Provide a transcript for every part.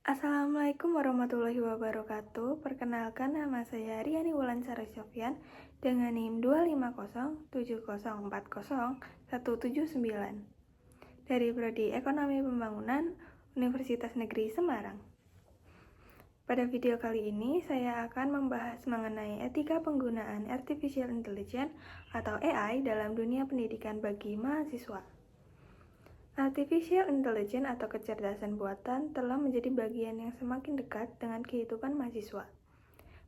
Assalamualaikum warahmatullahi wabarakatuh. Perkenalkan, nama saya Riani Wulansari Sofyan dengan NIM 2507040179179 dari Prodi Ekonomi Pembangunan Universitas Negeri Semarang. Pada video kali ini saya akan membahas mengenai etika penggunaan Artificial Intelligence atau AI dalam dunia pendidikan bagi mahasiswa. Artificial Intelligence atau kecerdasan buatan telah menjadi bagian yang semakin dekat dengan kehidupan mahasiswa.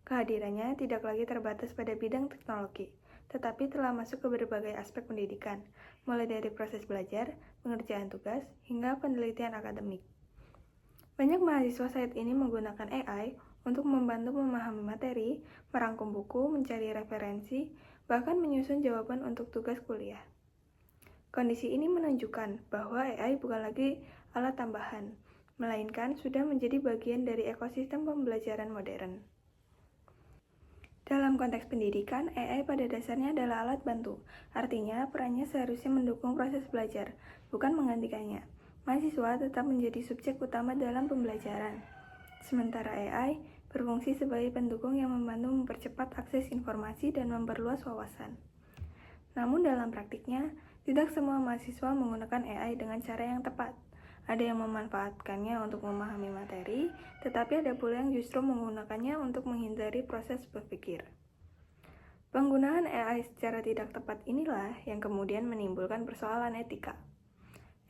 Kehadirannya tidak lagi terbatas pada bidang teknologi, tetapi telah masuk ke berbagai aspek pendidikan, mulai dari proses belajar, pengerjaan tugas, hingga penelitian akademik. Banyak mahasiswa saat ini menggunakan AI untuk membantu memahami materi, merangkum buku, mencari referensi, bahkan menyusun jawaban untuk tugas kuliah. Kondisi ini menunjukkan bahwa AI bukan lagi alat tambahan, melainkan sudah menjadi bagian dari ekosistem pembelajaran modern. Dalam konteks pendidikan, AI pada dasarnya adalah alat bantu, artinya perannya seharusnya mendukung proses belajar, bukan menggantikannya. Mahasiswa tetap menjadi subjek utama dalam pembelajaran, sementara AI berfungsi sebagai pendukung yang membantu mempercepat akses informasi dan memperluas wawasan. Namun dalam praktiknya, tidak semua mahasiswa menggunakan AI dengan cara yang tepat. Ada yang memanfaatkannya untuk memahami materi, tetapi ada pula yang justru menggunakannya untuk menghindari proses berpikir. Penggunaan AI secara tidak tepat inilah yang kemudian menimbulkan persoalan etika.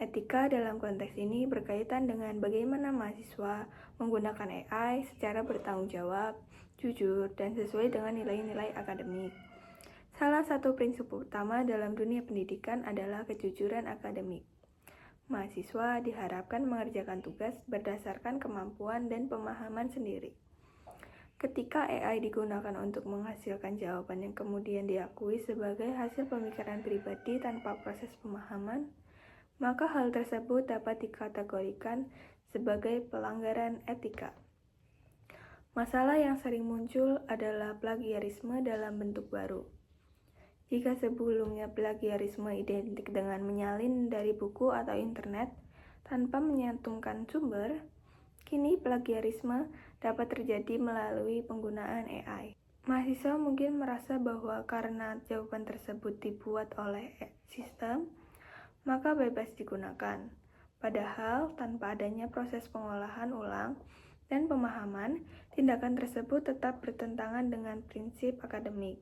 Etika dalam konteks ini berkaitan dengan bagaimana mahasiswa menggunakan AI secara bertanggung jawab, jujur, dan sesuai dengan nilai-nilai akademik. Salah satu prinsip utama dalam dunia pendidikan adalah kejujuran akademik. Mahasiswa diharapkan mengerjakan tugas berdasarkan kemampuan dan pemahaman sendiri. Ketika AI digunakan untuk menghasilkan jawaban yang kemudian diakui sebagai hasil pemikiran pribadi tanpa proses pemahaman, maka hal tersebut dapat dikategorikan sebagai pelanggaran etika. Masalah yang sering muncul adalah plagiarisme dalam bentuk baru. Jika sebelumnya plagiarisme identik dengan menyalin dari buku atau internet tanpa menyantumkan sumber, kini plagiarisme dapat terjadi melalui penggunaan AI. Mahasiswa mungkin merasa bahwa karena jawaban tersebut dibuat oleh sistem, maka bebas digunakan. Padahal tanpa adanya proses pengolahan ulang dan pemahaman, tindakan tersebut tetap bertentangan dengan prinsip akademik.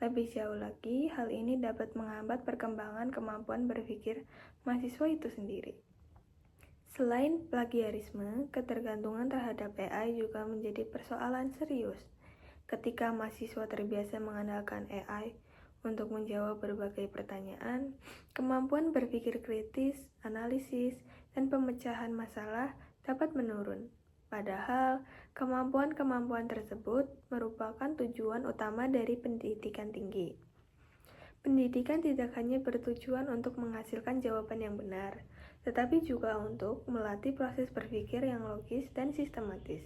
Lebih jauh lagi, hal ini dapat menghambat perkembangan kemampuan berpikir mahasiswa itu sendiri. Selain plagiarisme, ketergantungan terhadap AI juga menjadi persoalan serius. Ketika mahasiswa terbiasa mengandalkan AI untuk menjawab berbagai pertanyaan, kemampuan berpikir kritis, analisis, dan pemecahan masalah dapat menurun. Padahal, kemampuan-kemampuan tersebut merupakan tujuan utama dari pendidikan tinggi. Pendidikan tidak hanya bertujuan untuk menghasilkan jawaban yang benar, tetapi juga untuk melatih proses berpikir yang logis dan sistematis.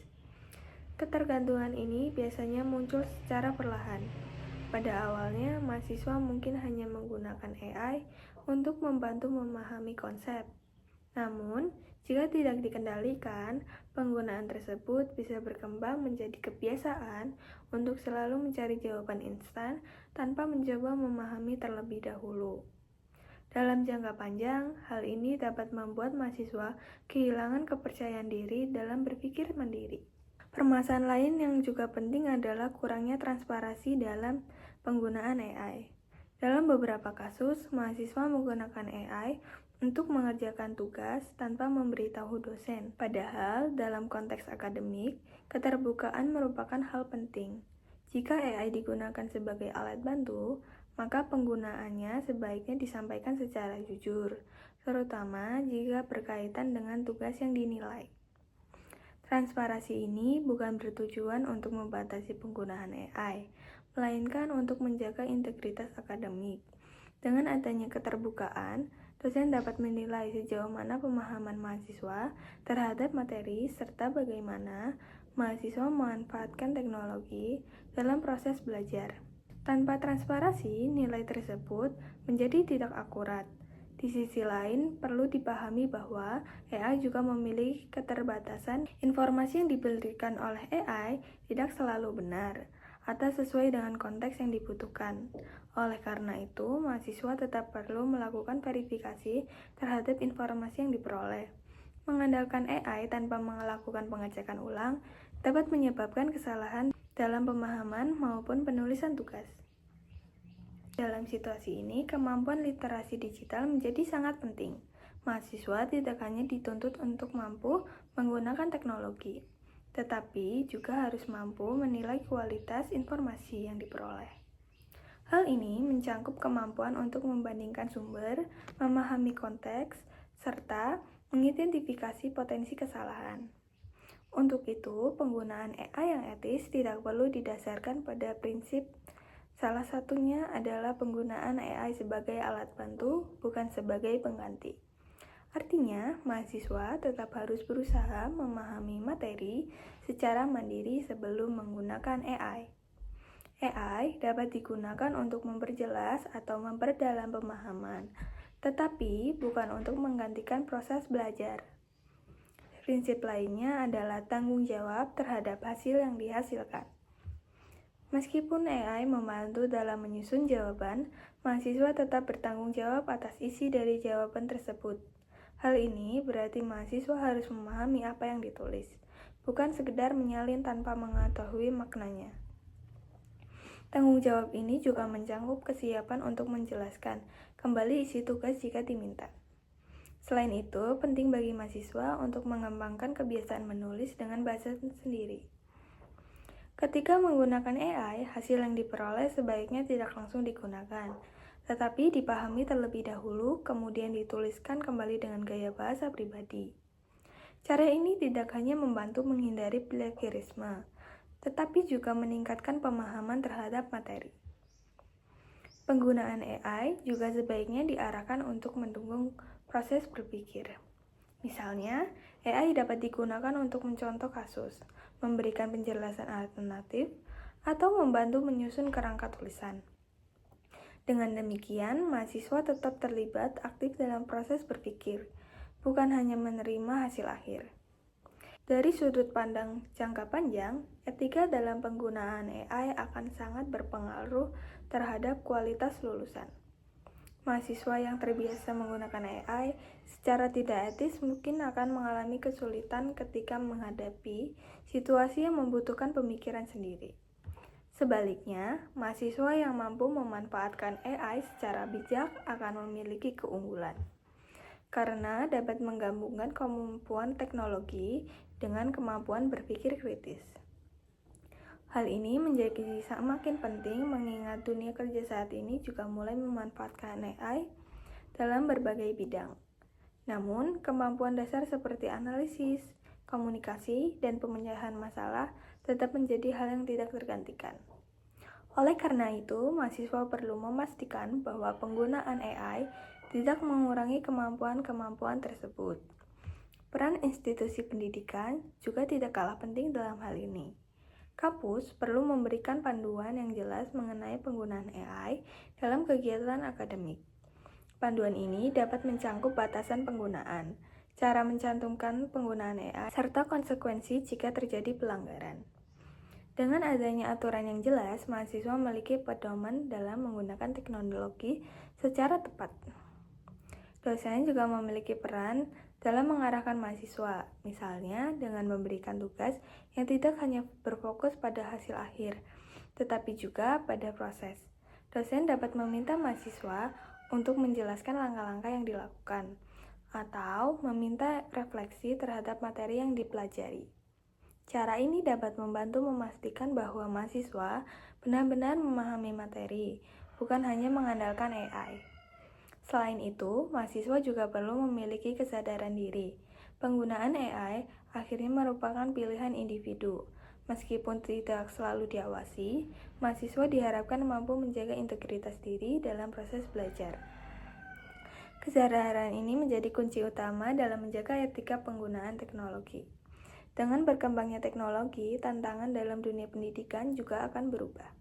Ketergantungan ini biasanya muncul secara perlahan. Pada awalnya, mahasiswa mungkin hanya menggunakan AI untuk membantu memahami konsep. Namun, jika tidak dikendalikan, penggunaan tersebut bisa berkembang menjadi kebiasaan untuk selalu mencari jawaban instan tanpa mencoba memahami terlebih dahulu. Dalam jangka panjang, hal ini dapat membuat mahasiswa kehilangan kepercayaan diri dalam berpikir mandiri. Permasalahan lain yang juga penting adalah kurangnya transparansi dalam penggunaan AI. Dalam beberapa kasus, mahasiswa menggunakan AI untuk mengerjakan tugas tanpa memberitahu dosen. Padahal, dalam konteks akademik, keterbukaan merupakan hal penting. Jika AI digunakan sebagai alat bantu, maka penggunaannya sebaiknya disampaikan secara jujur, terutama jika berkaitan dengan tugas yang dinilai. Transparansi ini bukan bertujuan untuk membatasi penggunaan AI, melainkan untuk menjaga integritas akademik. Dengan adanya keterbukaan, dosen dapat menilai sejauh mana pemahaman mahasiswa terhadap materi serta bagaimana mahasiswa memanfaatkan teknologi dalam proses belajar. Tanpa transparansi, nilai tersebut menjadi tidak akurat. Di sisi lain, perlu dipahami bahwa AI juga memiliki keterbatasan. Informasi yang diberikan oleh AI tidak selalu benar atau sesuai dengan konteks yang dibutuhkan. Oleh karena itu, mahasiswa tetap perlu melakukan verifikasi terhadap informasi yang diperoleh. Mengandalkan AI tanpa melakukan pengecekan ulang dapat menyebabkan kesalahan dalam pemahaman maupun penulisan tugas. Dalam situasi ini, kemampuan literasi digital menjadi sangat penting. Mahasiswa tidak hanya dituntut untuk mampu menggunakan teknologi, tetapi juga harus mampu menilai kualitas informasi yang diperoleh. Hal ini mencangkup kemampuan untuk membandingkan sumber, memahami konteks, serta mengidentifikasi potensi kesalahan. Untuk itu, penggunaan AI yang etis tidak perlu didasarkan pada prinsip. Salah satunya adalah penggunaan AI sebagai alat bantu, bukan sebagai pengganti. Artinya, mahasiswa tetap harus berusaha memahami materi secara mandiri sebelum menggunakan AI. AI dapat digunakan untuk memperjelas atau memperdalam pemahaman, tetapi bukan untuk menggantikan proses belajar. Prinsip lainnya adalah tanggung jawab terhadap hasil yang dihasilkan. Meskipun AI membantu dalam menyusun jawaban, mahasiswa tetap bertanggung jawab atas isi dari jawaban tersebut. Hal ini berarti mahasiswa harus memahami apa yang ditulis, bukan sekedar menyalin tanpa mengetahui maknanya. Tanggung jawab ini juga mencangkup kesiapan untuk menjelaskan kembali isi tugas jika diminta. Selain itu, penting bagi mahasiswa untuk mengembangkan kebiasaan menulis dengan bahasa sendiri. Ketika menggunakan AI, hasil yang diperoleh sebaiknya tidak langsung digunakan, tetapi dipahami terlebih dahulu, kemudian dituliskan kembali dengan gaya bahasa pribadi. Cara ini tidak hanya membantu menghindari plagiarisme, tetapi juga meningkatkan pemahaman terhadap materi. Penggunaan AI juga sebaiknya diarahkan untuk mendukung proses berpikir. Misalnya, AI dapat digunakan untuk mencontoh kasus, memberikan penjelasan alternatif, atau membantu menyusun kerangka tulisan. Dengan demikian, mahasiswa tetap terlibat aktif dalam proses berpikir, bukan hanya menerima hasil akhir. Dari sudut pandang jangka panjang, etika dalam penggunaan AI akan sangat berpengaruh terhadap kualitas lulusan. Mahasiswa yang terbiasa menggunakan AI secara tidak etis mungkin akan mengalami kesulitan ketika menghadapi situasi yang membutuhkan pemikiran sendiri. Sebaliknya, mahasiswa yang mampu memanfaatkan AI secara bijak akan memiliki keunggulan, karena dapat menggabungkan kemampuan teknologi dengan kemampuan berpikir kritis. Hal ini menjadi semakin penting mengingat dunia kerja saat ini juga mulai memanfaatkan AI dalam berbagai bidang. Namun, kemampuan dasar seperti analisis, komunikasi, dan pemecahan masalah tetap menjadi hal yang tidak tergantikan. Oleh karena itu, mahasiswa perlu memastikan bahwa penggunaan AI tidak mengurangi kemampuan-kemampuan tersebut. Peran institusi pendidikan juga tidak kalah penting dalam hal ini. Kampus perlu memberikan panduan yang jelas mengenai penggunaan AI dalam kegiatan akademik. Panduan ini dapat mencangkup batasan penggunaan, cara mencantumkan penggunaan AI, serta konsekuensi jika terjadi pelanggaran. Dengan adanya aturan yang jelas, mahasiswa memiliki pedoman dalam menggunakan teknologi secara tepat. Dosen juga memiliki peran dalam mengarahkan mahasiswa, misalnya dengan memberikan tugas yang tidak hanya berfokus pada hasil akhir, tetapi juga pada proses. Dosen dapat meminta mahasiswa untuk menjelaskan langkah-langkah yang dilakukan, atau meminta refleksi terhadap materi yang dipelajari. Cara ini dapat membantu memastikan bahwa mahasiswa benar-benar memahami materi, bukan hanya mengandalkan AI. Selain itu, mahasiswa juga perlu memiliki kesadaran diri. Penggunaan AI akhirnya merupakan pilihan individu. Meskipun tidak selalu diawasi, mahasiswa diharapkan mampu menjaga integritas diri dalam proses belajar. Kesadaran ini menjadi kunci utama dalam menjaga etika penggunaan teknologi. Dengan berkembangnya teknologi, tantangan dalam dunia pendidikan juga akan berubah.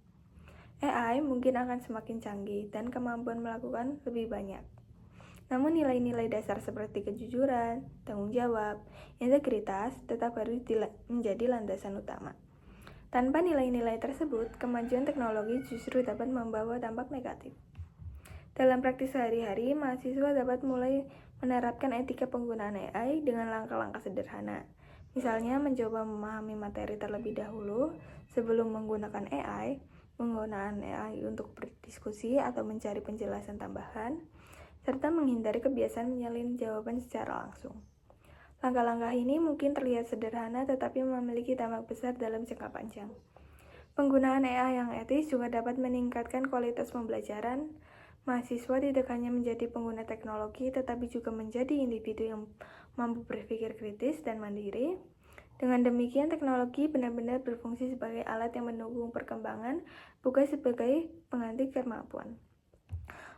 AI mungkin akan semakin canggih dan kemampuan melakukan lebih banyak. Namun nilai-nilai dasar seperti kejujuran, tanggung jawab, integritas tetap harus menjadi landasan utama. Tanpa nilai-nilai tersebut, kemajuan teknologi justru dapat membawa dampak negatif. Dalam praktis sehari-hari, mahasiswa dapat mulai menerapkan etika penggunaan AI dengan langkah-langkah sederhana. Misalnya, mencoba memahami materi terlebih dahulu sebelum menggunakan AI, penggunaan AI untuk berdiskusi atau mencari penjelasan tambahan, serta menghindari kebiasaan menyalin jawaban secara langsung. Langkah-langkah ini mungkin terlihat sederhana tetapi memiliki dampak besar dalam jangka panjang. Penggunaan AI yang etis juga dapat meningkatkan kualitas pembelajaran. Mahasiswa tidak hanya menjadi pengguna teknologi, tetapi juga menjadi individu yang mampu berpikir kritis dan mandiri. Dengan demikian, teknologi benar-benar berfungsi sebagai alat yang mendukung perkembangan, bukan sebagai pengganti kemampuan.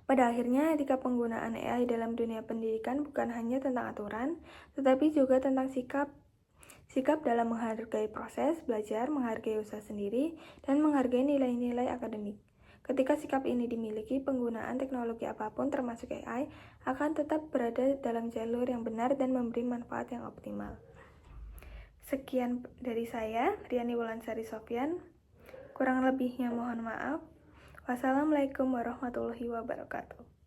Pada akhirnya, etika penggunaan AI dalam dunia pendidikan bukan hanya tentang aturan, tetapi juga tentang sikap dalam menghargai proses belajar, menghargai usaha sendiri, dan menghargai nilai-nilai akademik. Ketika sikap ini dimiliki, penggunaan teknologi apapun termasuk AI akan tetap berada dalam jalur yang benar dan memberi manfaat yang optimal. Sekian dari saya, Riani Wulansari Sofyan. Kurang lebihnya mohon maaf. Wassalamualaikum warahmatullahi wabarakatuh.